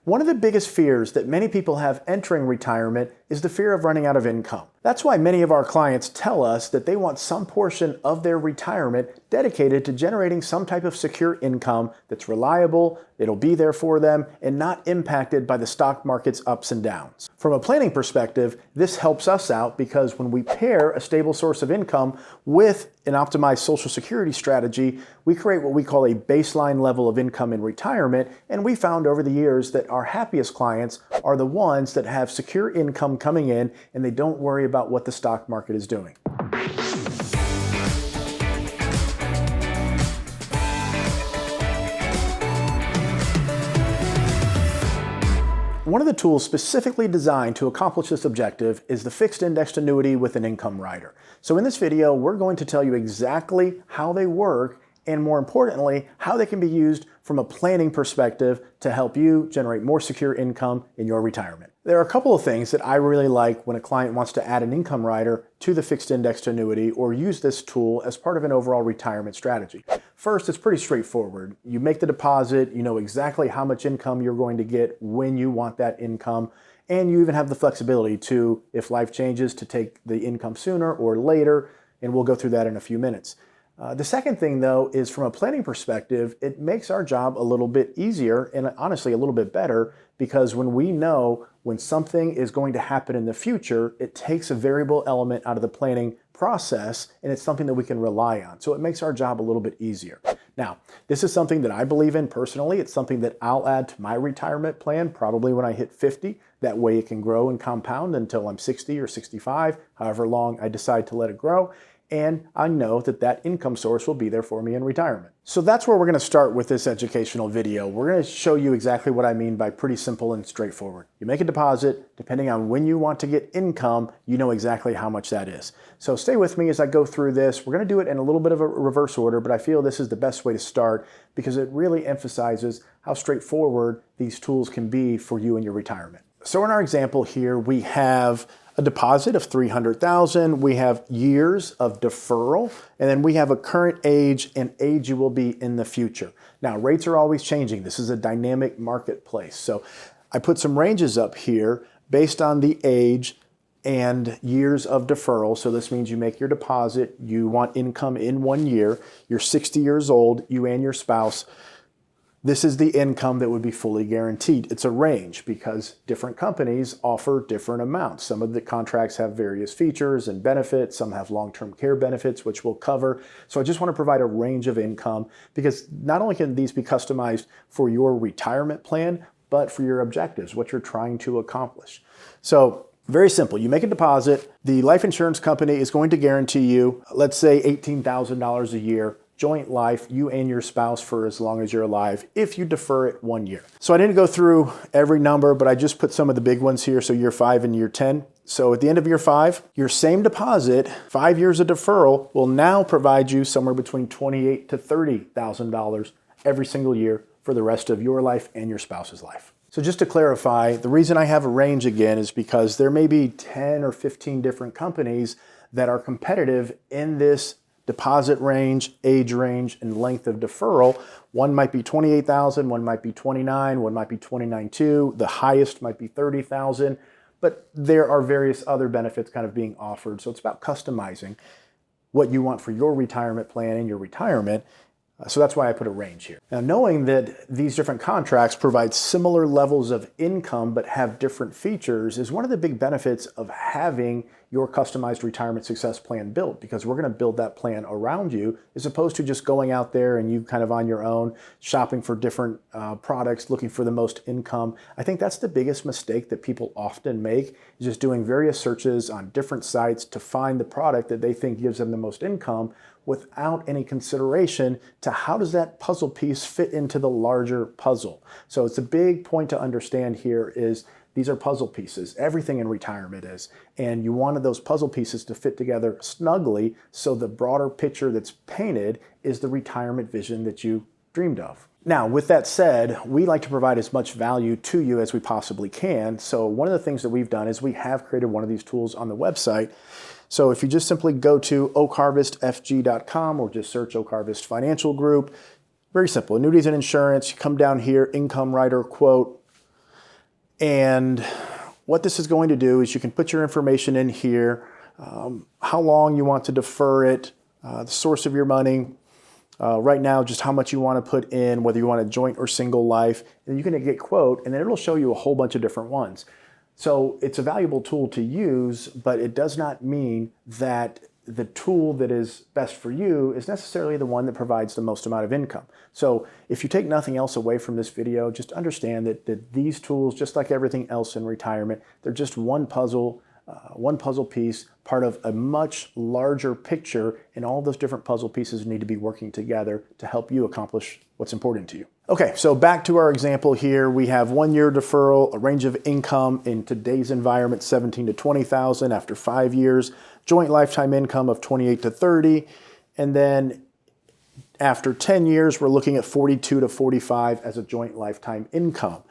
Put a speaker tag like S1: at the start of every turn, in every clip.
S1: One of the biggest fears that many people have entering retirement is the fear of running out of income. That's why many of our clients tell us that they want some portion of their retirement dedicated to generating some type of secure income that's reliable, it'll be there for them, and not impacted by the stock market's ups and downs. From a planning perspective, this helps us out because when we pair a stable source of income with an optimized Social Security strategy, we create what we call a baseline level of income in retirement, and we found over the years that our happiest clients are the ones that have secure income coming in and they don't worry about what the stock market is doing. One of the tools specifically designed to accomplish this objective is the Fixed Indexed Annuity with an income rider. So in this video, we're going to tell you exactly how they work and more importantly, how they can be used from a planning perspective to help you generate more secure income in your retirement. There are a couple of things that I really like when a client wants to add an income rider to the fixed indexed annuity or use this tool as part of an overall retirement strategy. First, it's pretty straightforward. You make the deposit, you know exactly how much income you're going to get when you want that income, and you even have the flexibility to, if life changes, to take the income sooner or later, and we'll go through that in a few minutes. The second thing, though, is from a planning perspective, it makes our job a little bit easier and honestly a little bit better because when we know when something is going to happen in the future, it takes a variable element out of the planning process and it's something that we can rely on. So it makes our job a little bit easier. Now, this is something that I believe in personally. It's something that I'll add to my retirement plan probably when I hit 50. That way it can grow and compound until I'm 60 or 65, however long I decide to let it grow. And I know that that income source will be there for me in retirement. So that's where we're going to start with this educational video. We're going to show you exactly what I mean by pretty simple and straightforward. You make a deposit, depending on when you want to get income, you know exactly how much that is. So stay with me as I go through this. We're going to do it in a little bit of a reverse order, but I feel this is the best way to start because it really emphasizes how straightforward these tools can be for you in your retirement. So in our example here, we have a deposit of $300,000, we have years of deferral, and then we have a current age and age you will be in the future. Now, rates are always changing. This is a dynamic marketplace. So I put some ranges up here based on the age and years of deferral. So this means you make your deposit, you want income in 1 year, you're 60 years old, you and your spouse. This is the income that would be fully guaranteed. It's a range because different companies offer different amounts. Some of the contracts have various features and benefits. Some have long-term care benefits, which we'll cover. So I just want to provide a range of income because not only can these be customized for your retirement plan, but for your objectives, what you're trying to accomplish. So very simple. You make a deposit. The life insurance company is going to guarantee you, let's say $18,000 a year, joint life, you and your spouse for as long as you're alive, if you defer it 1 year. So I didn't go through every number, but I just put some of the big ones here. So year 5 and year 10. So at the end of year 5, your same deposit, 5 years of deferral, will now provide you somewhere between $28,000 to $30,000 every single year for the rest of your life and your spouse's life. So just to clarify, the reason I have a range again is because there may be 10 or 15 different companies that are competitive in this deposit range, age range, and length of deferral. One might be $28,000, one might be $29,000, one might be $29,200, the highest might be $30,000, but there are various other benefits kind of being offered. So it's about customizing what you want for your retirement plan and your retirement. So that's why I put a range here. Now, knowing that these different contracts provide similar levels of income but have different features is one of the big benefits of having your customized retirement success plan built, because we're going to build that plan around you as opposed to just going out there and you kind of on your own shopping for different products, looking for the most income. I think that's the biggest mistake that people often make, is just doing various searches on different sites to find the product that they think gives them the most income without any consideration to how does that puzzle piece fit into the larger puzzle. So it's a big point to understand here is these are puzzle pieces. Everything in retirement is. And you wanted those puzzle pieces to fit together snugly so the broader picture that's painted is the retirement vision that you dreamed of. Now, with that said, we like to provide as much value to you as we possibly can. So one of the things that we've done is we have created one of these tools on the website. So if you just simply go to oakharvestfg.com or just search Oak Harvest Financial Group, very simple, annuities and insurance, you come down here, income rider quote. And what this is going to do is you can put your information in here, how long you want to defer it, the source of your money, right now just how much you want to put in, whether you want a joint or single life, and you can get quote, and then it'll show you a whole bunch of different ones. So it's a valuable tool to use, but it does not mean that the tool that is best for you is necessarily the one that provides the most amount of income. So if you take nothing else away from this video, just understand that these tools, just like everything else in retirement, they're just one puzzle piece, part of a much larger picture, and all those different puzzle pieces need to be working together to help you accomplish what's important to you. Okay, so back to our example here. We have 1 year deferral, a range of income in today's environment, 17 to 20,000 after 5 years, joint lifetime income of 28 to 30, and then after 10 years, we're looking at 42 to 45 as a joint lifetime income.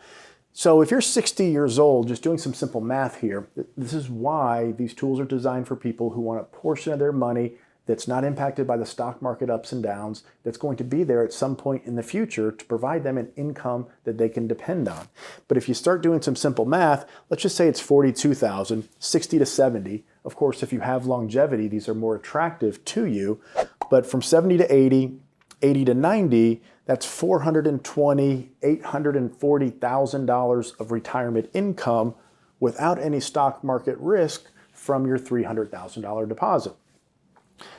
S1: So if you're 60 years old, just doing some simple math here, this is why these tools are designed for people who want a portion of their money that's not impacted by the stock market ups and downs, that's going to be there at some point in the future to provide them an income that they can depend on. But if you start doing some simple math, let's just say it's 42,000, 60 to 70. Of course, if you have longevity, these are more attractive to you. But from 70 to 80, 80 to 90, that's $420,000, $840,000 of retirement income without any stock market risk from your $300,000 deposit.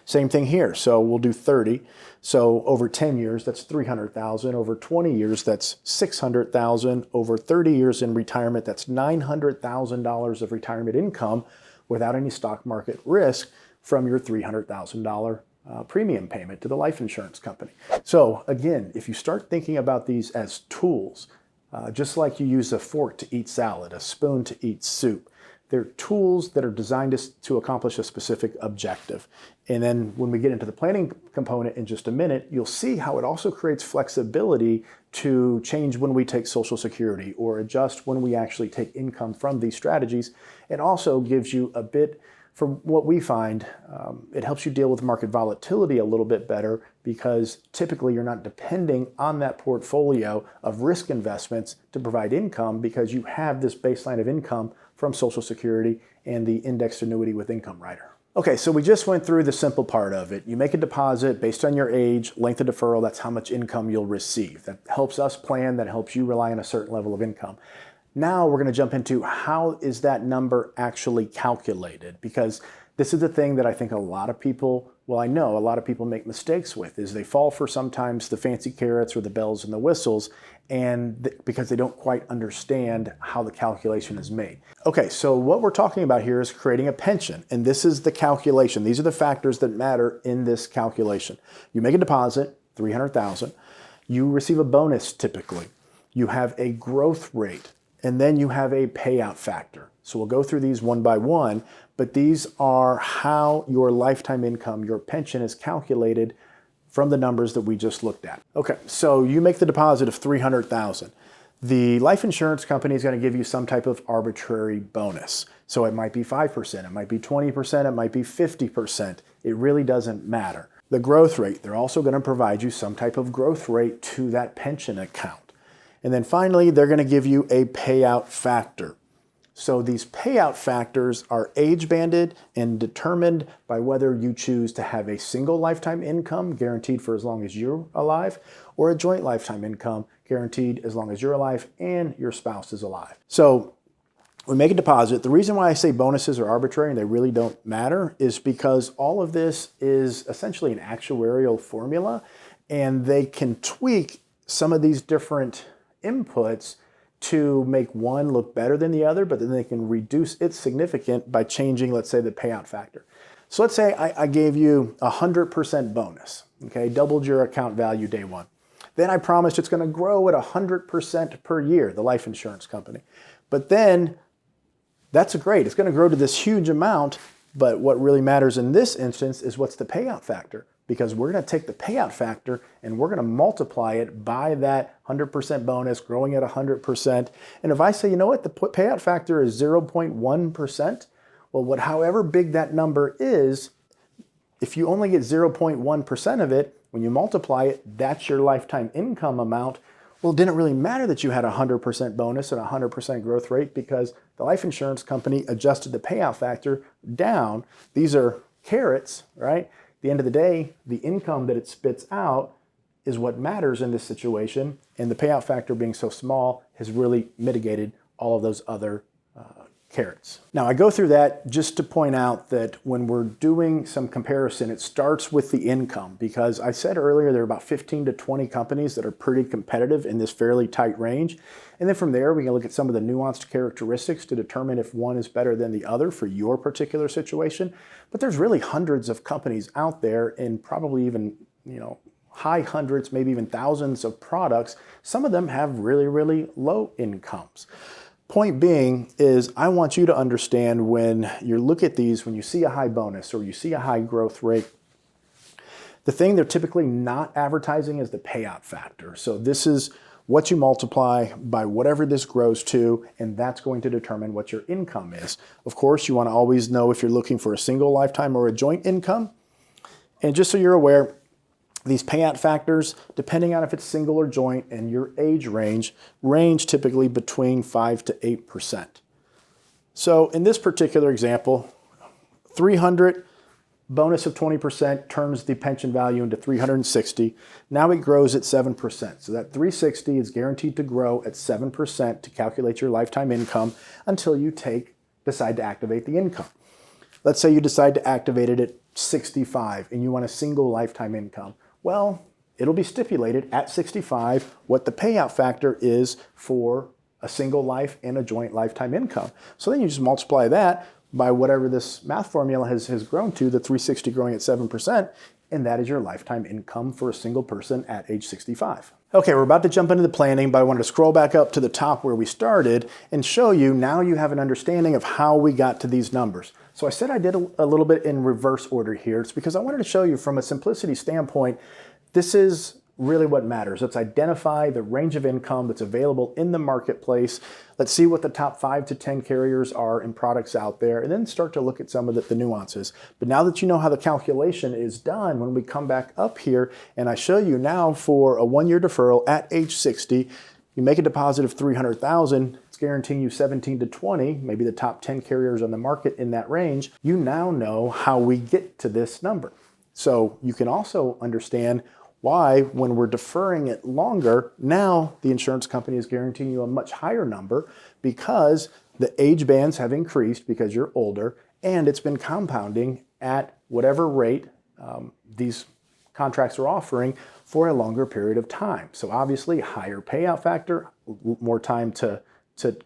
S1: Same thing here. So we'll do 30. So over 10 years, that's 300,000. Over 20 years, that's 600,000. Over 30 years in retirement, that's $900,000 of retirement income without any stock market risk from your $300,000 premium payment to the life insurance company. So again, if you start thinking about these as tools, just like you use a fork to eat salad, a spoon to eat soup, they're tools that are designed to accomplish a specific objective. And then when we get into the planning component in just a minute, you'll see how it also creates flexibility to change when we take Social Security or adjust when we actually take income from these strategies. It also gives you a bit, from what we find, it helps you deal with market volatility a little bit better because typically you're not depending on that portfolio of risk investments to provide income because you have this baseline of income from Social Security and the indexed annuity with income rider. Okay, so we just went through the simple part of it. You make a deposit based on your age, length of deferral, that's how much income you'll receive. That helps us plan, that helps you rely on a certain level of income. Now we're going to jump into how is that number actually calculated, because this is the thing that I think a lot of people, well, I know a lot of people make mistakes with, is they fall for sometimes the fancy carrots or the bells and the whistles, and because they don't quite understand how the calculation is made. Okay, so what we're talking about here is creating a pension, and this is the calculation. These are the factors that matter in this calculation. You make a deposit, $300,000. You receive a bonus typically. You have a growth rate, and then you have a payout factor. So we'll go through these one by one, but these are how your lifetime income, your pension, is calculated from the numbers that we just looked at. Okay, so you make the deposit of $300,000. The life insurance company is going to give you some type of arbitrary bonus. So it might be 5%, it might be 20%, it might be 50%. It really doesn't matter. The growth rate, they're also going to provide you some type of growth rate to that pension account. And then finally, they're going to give you a payout factor. So these payout factors are age banded and determined by whether you choose to have a single lifetime income guaranteed for as long as you're alive, or a joint lifetime income guaranteed as long as you're alive and your spouse is alive. So we make a deposit. The reason why I say bonuses are arbitrary and they really don't matter is because all of this is essentially an actuarial formula, and they can tweak some of these different inputs to make one look better than the other, but then they can reduce its significance by changing, let's say, the payout factor. So let's say I gave you a 100% bonus, okay, doubled your account value day one. Then I promised it's going to grow at 100% per year, the life insurance company. But then that's great. It's going to grow to this huge amount, but what really matters in this instance is what's the payout factor, because we're going to take the payout factor and we're going to multiply it by that 100% bonus growing at 100%. And if I say, you know what, the payout factor is 0.1%, well, however big that number is, if you only get 0.1% of it, when you multiply it, that's your lifetime income amount. Well, it didn't really matter that you had a 100% bonus and a 100% growth rate because the life insurance company adjusted the payout factor down. These are carrots, right? At the end of the day, the income that it spits out is what matters in this situation, and the payout factor being so small has really mitigated all of those other carrots. Now, I go through that just to point out that when we're doing some comparison, it starts with the income, because I said earlier there are about 15 to 20 companies that are pretty competitive in this fairly tight range. And then from there, we can look at some of the nuanced characteristics to determine if one is better than the other for your particular situation. But there's really hundreds of companies out there, and probably even, high hundreds, maybe even thousands of products. Some of them have really, really low incomes. Point being is I want you to understand when you look at these, when you see a high bonus or you see a high growth rate, the thing they're typically not advertising is the payout factor. So this is what you multiply by whatever this grows to, and that's going to determine what your income is. Of course, you want to always know if you're looking for a single lifetime or a joint income. And just so you're aware, these payout factors, depending on if it's single or joint and your age range typically between 5 to 8%. So in this particular example, 300 bonus of 20% turns the pension value into 360. Now it grows at 7%. So that 360 is guaranteed to grow at 7% to calculate your lifetime income until you decide to activate the income. Let's say you decide to activate it at 65 and you want a single lifetime income. Well, it'll be stipulated at 65 what the payout factor is for a single life and a joint lifetime income. So then you just multiply that by whatever this math formula has grown to, the 360 growing at 7%, and that is your lifetime income for a single person at age 65. Okay, we're about to jump into the planning, but I wanted to scroll back up to the top where we started and show you now you have an understanding of how we got to these numbers. So I said I did a little bit in reverse order here. It's because I wanted to show you from a simplicity standpoint, this is really what matters. Let's identify the range of income that's available in the marketplace. Let's see what the top 5 to 10 carriers are and products out there, and then start to look at some of the nuances. But now that you know how the calculation is done, when we come back up here and I show you now for a 1-year deferral at age 60, you make a deposit of $300,000, it's guaranteeing you 17 to 20, maybe the top 10 carriers on the market in that range. You now know how we get to this number. So you can also understand why, when we're deferring it longer, now the insurance company is guaranteeing you a much higher number because the age bands have increased because you're older, and it's been compounding at whatever rate these contracts are offering for a longer period of time. So obviously, higher payout factor, more time to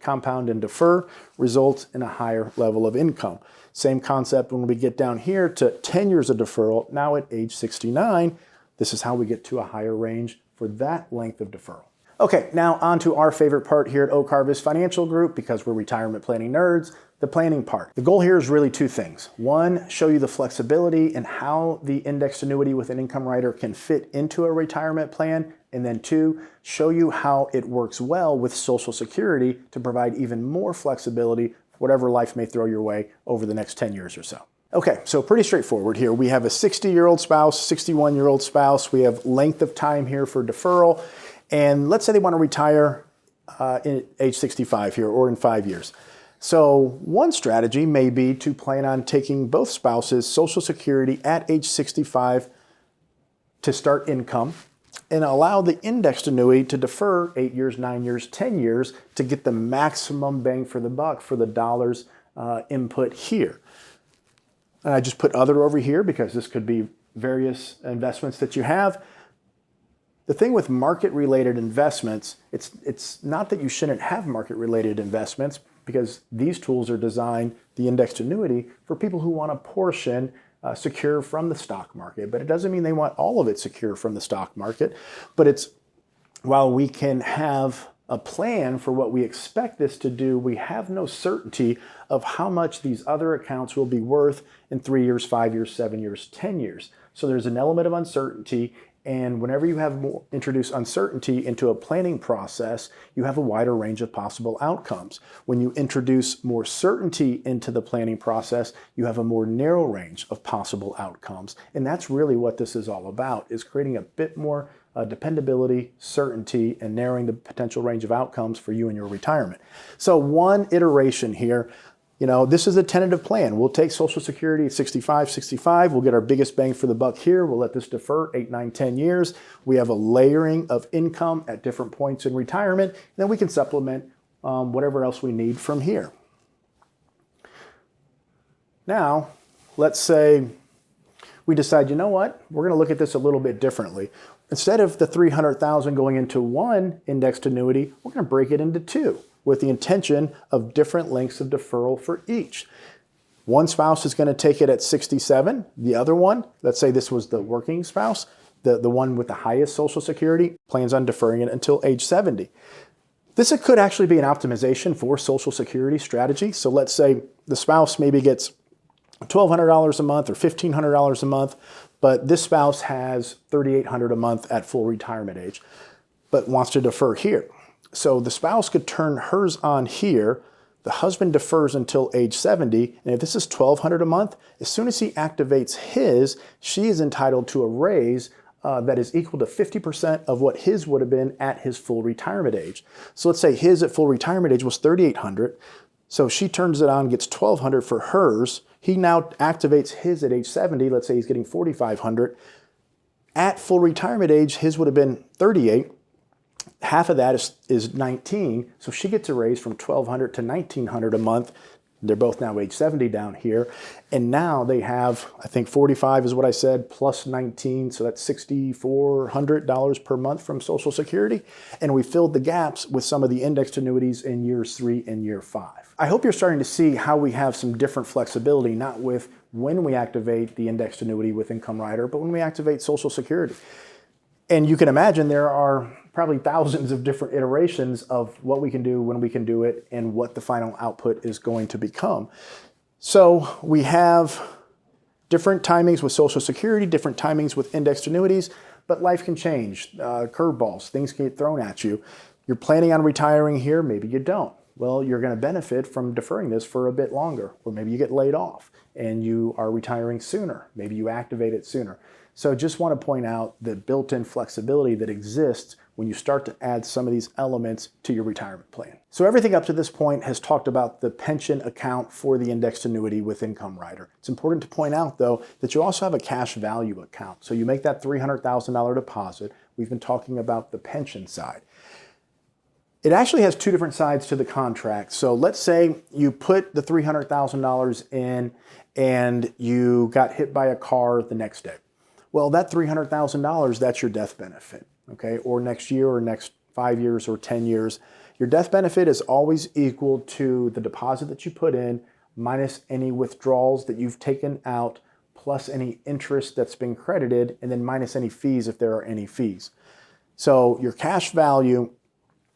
S1: compound and defer results in a higher level of income. Same concept when we get down here to 10 years of deferral, now at age 69, this is how we get to a higher range for that length of deferral. Okay, now on to our favorite part here at Oak Harvest Financial Group, because we're retirement planning nerds, the planning part. The goal here is really two things. One, show you the flexibility and how the indexed annuity with an income rider can fit into a retirement plan. And then two, show you how it works well with Social Security to provide even more flexibility for whatever life may throw your way over the next 10 years or so. Okay, so pretty straightforward here. We have a 60-year-old spouse, 61-year-old spouse. We have length of time here for deferral. And let's say they want to retire at age 65 here, or in 5 years. So one strategy may be to plan on taking both spouses' Social Security at age 65 to start income, and allow the indexed annuity to defer 8 years, 9 years, 10 years to get the maximum bang for the buck for the dollars input here. And I just put other over here because this could be various investments that you have. The thing with market-related investments, it's not that you shouldn't have market-related investments, because these tools are designed, the indexed annuity, for people who want a portion secure from the stock market. But it doesn't mean they want all of it secure from the stock market. But while we can have a plan for what we expect this to do, we have no certainty of how much these other accounts will be worth in 3 years, 5 years, 7 years, 10 years. So there's an element of uncertainty, and whenever you have introduce uncertainty into a planning process, you have a wider range of possible outcomes. When you introduce more certainty into the planning process, you have a more narrow range of possible outcomes. And that's really what this is all about, is creating a bit more dependability, certainty, and narrowing the potential range of outcomes for you and your retirement. So one iteration here, this is a tentative plan. We'll take Social Security at 65. We'll get our biggest bang for the buck here. We'll let this defer 8, 9, 10 years. We have a layering of income at different points in retirement. And then we can supplement whatever else we need from here. Now, let's say we decide, you know what? We're going to look at this a little bit differently. Instead of the $300,000 going into one indexed annuity, we're going to break it into two, with the intention of different lengths of deferral for each. One spouse is going to take it at 67. The other one, let's say this was the working spouse, the one with the highest Social Security, plans on deferring it until age 70. This could actually be an optimization for Social Security strategy. So let's say the spouse maybe gets $1,200 a month or $1,500 a month, but this spouse has $3,800 a month at full retirement age, but wants to defer here. So the spouse could turn hers on here. The husband defers until age 70, and if this is $1,200 a month, as soon as he activates his, she is entitled to a raise that is equal to 50% of what his would have been at his full retirement age. So let's say his at full retirement age was $3,800. So she turns it on, gets $1,200 for hers. He now activates his at age 70. Let's say he's getting $4,500. At full retirement age, his would have been $38,000. Half of that is $19,000. So she gets a raise from $1,200 to $1,900 a month. They're both now age 70 down here. And now they have, I think 45 is what I said, plus 19. So that's $6,400 per month from Social Security. And we filled the gaps with some of the indexed annuities in years 3 and year 5. I hope you're starting to see how we have some different flexibility, not with when we activate the indexed annuity with Income Rider, but when we activate Social Security. And you can imagine there are probably thousands of different iterations of what we can do, when we can do it, and what the final output is going to become. So we have different timings with Social Security, different timings with indexed annuities, but life can change. Curveballs, things can get thrown at you. You're planning on retiring here, maybe you don't. Well, you're going to benefit from deferring this for a bit longer, or maybe you get laid off and you are retiring sooner. Maybe you activate it sooner. So just want to point out the built-in flexibility that exists when you start to add some of these elements to your retirement plan. So everything up to this point has talked about the pension account for the indexed annuity with Income Rider. It's important to point out, though, that you also have a cash value account. So you make that $300,000 deposit. We've been talking about the pension side. It actually has two different sides to the contract. So let's say you put the $300,000 in and you got hit by a car the next day. Well, that $300,000, that's your death benefit, okay? Or next year or next 5 years or 10 years. Your death benefit is always equal to the deposit that you put in minus any withdrawals that you've taken out plus any interest that's been credited and then minus any fees if there are any fees. So your cash value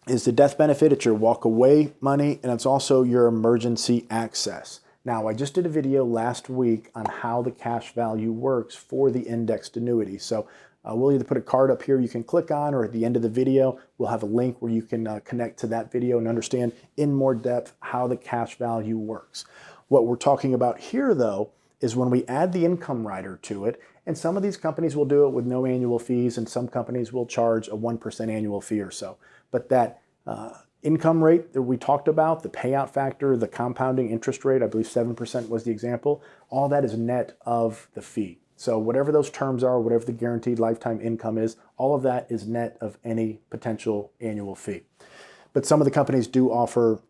S1: is the death benefit, it's your walk away money, and it's also your emergency access. Now, I just did a video last week on how the cash value works for the indexed annuity. So we'll either put a card up here you can click on, or at the end of the video, we'll have a link where you can connect to that video and understand in more depth how the cash value works. What we're talking about here, though, is when we add the Income Rider to it, and some of these companies will do it with no annual fees, and some companies will charge a 1% annual fee or so. But that income rate that we talked about, the payout factor, the compounding interest rate, I believe 7% was the example, all that is net of the fee. So whatever those terms are, whatever the guaranteed lifetime income is, all of that is net of any potential annual fee. But some of the companies do offer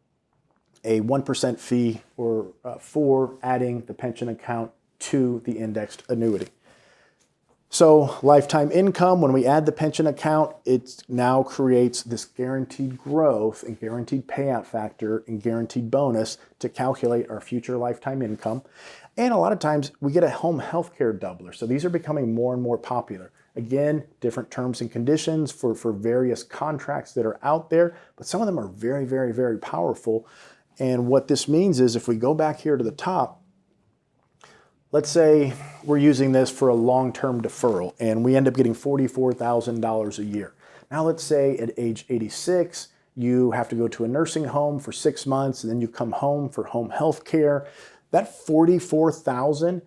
S1: a 1% fee for adding the pension account to the indexed annuity. So lifetime income, when we add the pension account, it now creates this guaranteed growth and guaranteed payout factor and guaranteed bonus to calculate our future lifetime income. And a lot of times we get a home health care doubler. So these are becoming more and more popular. Again, different terms and conditions for various contracts that are out there, but some of them are very, very, very powerful. And what this means is if we go back here to the top, let's say we're using this for a long-term deferral and we end up getting $44,000 a year. Now let's say at age 86, you have to go to a nursing home for 6 months and then you come home for home health care. That $44,000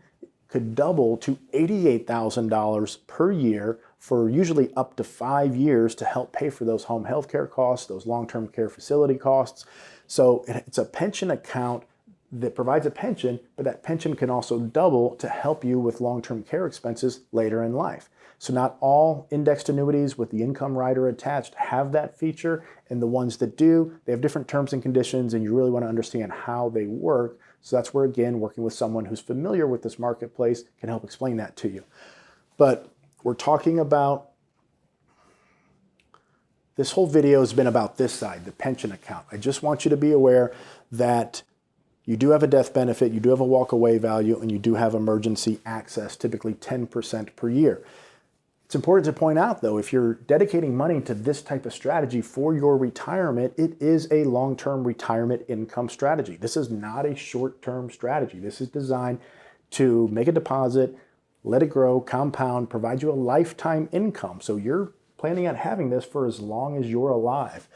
S1: could double to $88,000 per year for usually up to 5 years to help pay for those home health care costs, those long-term care facility costs. So it's a pension account that provides a pension, but that pension can also double to help you with long-term care expenses later in life. So not all indexed annuities with the income rider attached have that feature, and the ones that do, they have different terms and conditions, and you really want to understand how they work. So that's where, again, working with someone who's familiar with this marketplace can help explain that to you. But we're talking about, this whole video has been about this side, the pension account. I just want you to be aware that you do have a death benefit, you do have a walk-away value, and you do have emergency access, typically 10% per year. It's important to point out, though, if you're dedicating money to this type of strategy for your retirement, it is a long-term retirement income strategy. This is not a short-term strategy. This is designed to make a deposit, let it grow, compound, provide you a lifetime income. So you're planning on having this for as long as you're alive.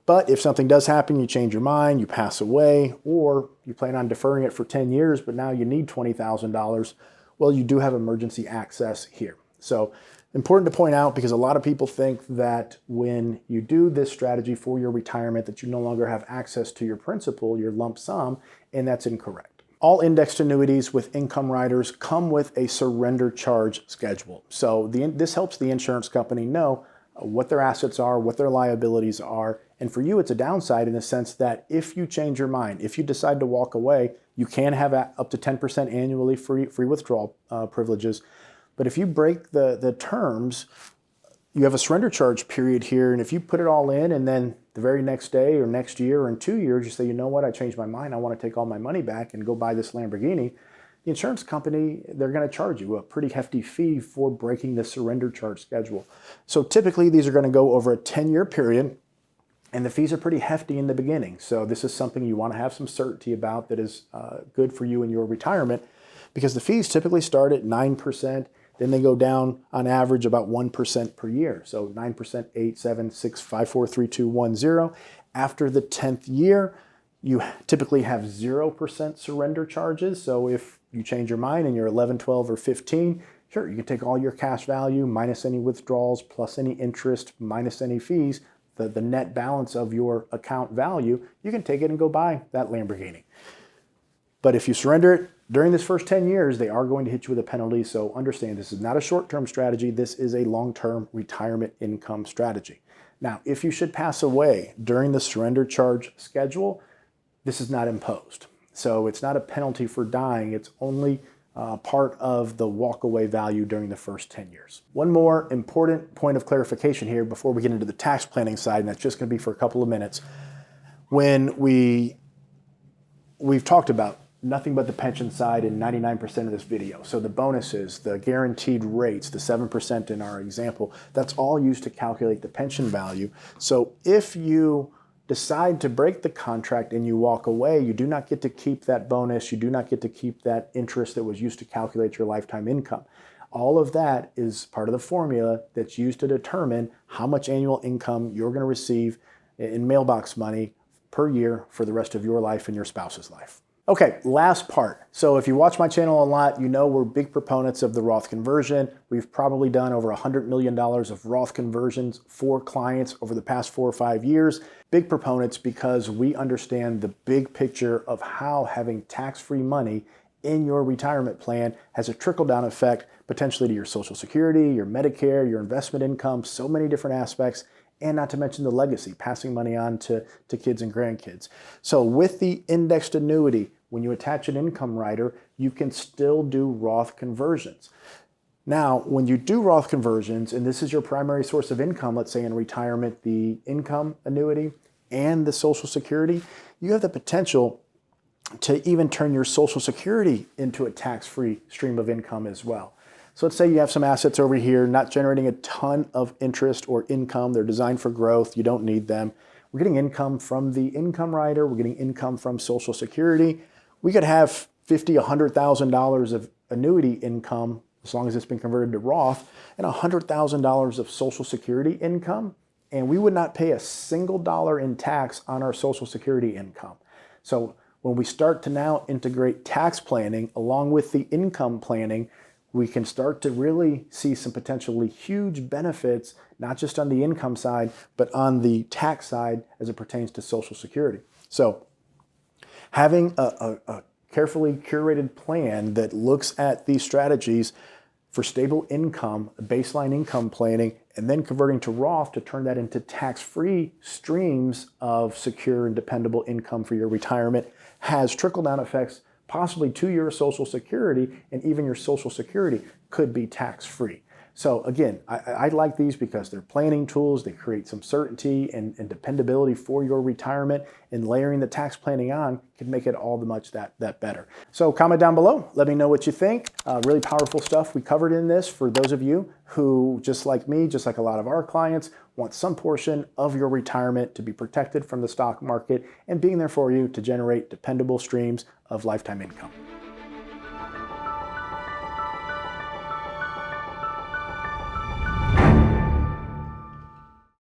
S1: But if something does happen, you change your mind, you pass away, or you plan on deferring it for 10 years, but now you need $20,000, well, you do have emergency access here. So important to point out, because a lot of people think that when you do this strategy for your retirement that you no longer have access to your principal, your lump sum, and that's incorrect. All indexed annuities with income riders come with a surrender charge schedule. So this helps the insurance company know what their assets are, what their liabilities are, and for you it's a downside in the sense that if you change your mind, if you decide to walk away, you can have up to 10% annually free withdrawal privileges. But if you break the terms, you have a surrender charge period here, and if you put it all in and then the very next day or next year or in 2 years, you say, you know what, I changed my mind, I want to take all my money back and go buy this Lamborghini, the insurance company, they're going to charge you a pretty hefty fee for breaking the surrender charge schedule. So typically these are going to go over a 10-year period, and the fees are pretty hefty in the beginning. So this is something you want to have some certainty about that is good for you in your retirement, because the fees typically start at 9%. Then they go down on average about 1% per year. So 9%, 8, 7, 6, 5, 4, 3, 2, 1, 0. After the 10th year, you typically have 0% surrender charges. So if you change your mind and you're 11, 12, or 15, sure, you can take all your cash value minus any withdrawals, plus any interest, minus any fees, the net balance of your account value, you can take it and go buy that Lamborghini. But if you surrender it during this first 10 years, they are going to hit you with a penalty. So understand, this is not a short-term strategy. This is a long-term retirement income strategy. Now, if you should pass away during the surrender charge schedule, this is not imposed. So it's not a penalty for dying. It's only part of the walk-away value during the first 10 years. One more important point of clarification here before we get into the tax planning side, and that's just going to be for a couple of minutes. When we've talked about nothing but the pension side in 99% of this video. So the bonuses, the guaranteed rates, the 7% in our example, that's all used to calculate the pension value. So if you decide to break the contract and you walk away, you do not get to keep that bonus. You do not get to keep that interest that was used to calculate your lifetime income. All of that is part of the formula that's used to determine how much annual income you're going to receive in mailbox money per year for the rest of your life and your spouse's life. Okay, last part. So if you watch my channel a lot, you know we're big proponents of the Roth conversion. We've probably done over $100 million of Roth conversions for clients over the past 4 or 5 years. Big proponents because we understand the big picture of how having tax-free money in your retirement plan has a trickle-down effect potentially to your Social Security, your Medicare, your investment income, so many different aspects, and not to mention the legacy, passing money on to kids and grandkids. So with the indexed annuity, when you attach an income rider, you can still do Roth conversions. Now, when you do Roth conversions, and this is your primary source of income, let's say in retirement, the income annuity and the Social Security, you have the potential to even turn your Social Security into a tax-free stream of income as well. So let's say you have some assets over here, not generating a ton of interest or income. They're designed for growth. You don't need them. We're getting income from the income rider. We're getting income from Social Security. We could have $50,000, $100,000 of annuity income as long as it's been converted to Roth, and $100,000 of Social Security income, and we would not pay a single dollar in tax on our Social Security income. So when we start to now integrate tax planning along with the income planning, we can start to really see some potentially huge benefits, not just on the income side, but on the tax side as it pertains to Social Security. So having a carefully curated plan that looks at these strategies for stable income, baseline income planning, and then converting to Roth to turn that into tax-free streams of secure and dependable income for your retirement has trickle-down effects possibly to your Social Security, and even your Social Security could be tax-free. So again, I like these because they're planning tools. They create some certainty and dependability for your retirement, and layering the tax planning on can make it all the much that better. So comment down below. Let me know what you think. Really powerful stuff we covered in this for those of you who, just like me, just like a lot of our clients, want some portion of your retirement to be protected from the stock market and being there for you to generate dependable streams of lifetime income.